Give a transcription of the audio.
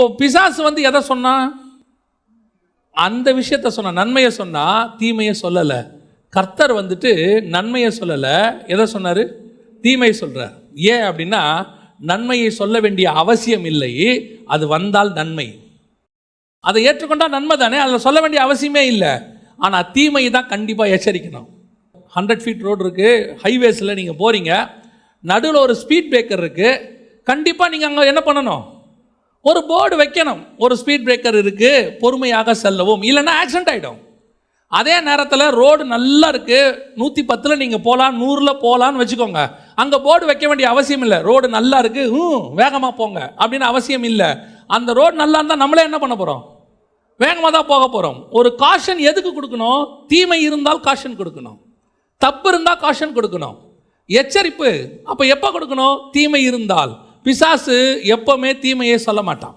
இப்போ பிசாசு வந்து எதை சொன்னா? அந்த விஷயத்த சொன்ன, நன்மையை சொன்னா, தீமையை சொல்லலை. கர்த்தர் வந்துட்டு நன்மையை சொல்லலை, எதை சொன்னார்? தீமையை சொல்கிறார். ஏன் அப்படின்னா, நன்மையை சொல்ல வேண்டிய அவசியம் இல்லை, அது வந்தால் நன்மை. அதை ஏற்றுக்கொண்டால் நன்மை தானே, அதில் சொல்ல வேண்டிய அவசியமே இல்லை. ஆனால் தீமையை தான் கண்டிப்பாக எச்சரிக்கணும். 100 ஃபீட் ரோடு இருக்குது, ஹைவேஸில் நீங்கள் போகிறீங்க, நடுவில் ஒரு ஸ்பீட் பிரேக்கர் இருக்குது. கண்டிப்பாக நீங்கள் அங்கே என்ன பண்ணணும்? ஒரு போர்டு வைக்கணும். ஒரு ஸ்பீட் பிரேக்கர் இருக்குது, பொறுமையாக செல்லவும், இல்லைன்னா ஆக்சிடென்ட் ஆகிடும். அதே நேரத்தில் ரோடு நல்லா இருக்குது, 110 நீங்கள் போகலாம், 100 போகலான்னு வச்சுக்கோங்க. அங்கே போர்டு வைக்க வேண்டிய அவசியம் இல்லை. ரோடு நல்லா இருக்குது, வேகமாக போங்க அப்படின்னு அவசியம் இல்லை. அந்த ரோடு நல்லா இருந்தால் நம்மளே என்ன பண்ண போகிறோம்? வேகமாக தான் போக போகிறோம். ஒரு காஷன் எதுக்கு கொடுக்கணும்? தீமை இருந்தால் காஷன் கொடுக்கணும், தப்பு இருந்தால் காஷன் கொடுக்கணும், எச்சரிப்பு. அப்போ எப்போ கொடுக்கணும்? தீமை இருந்தால். பிசாசு எப்பவுமே தீமையை சொல்ல மாட்டான்.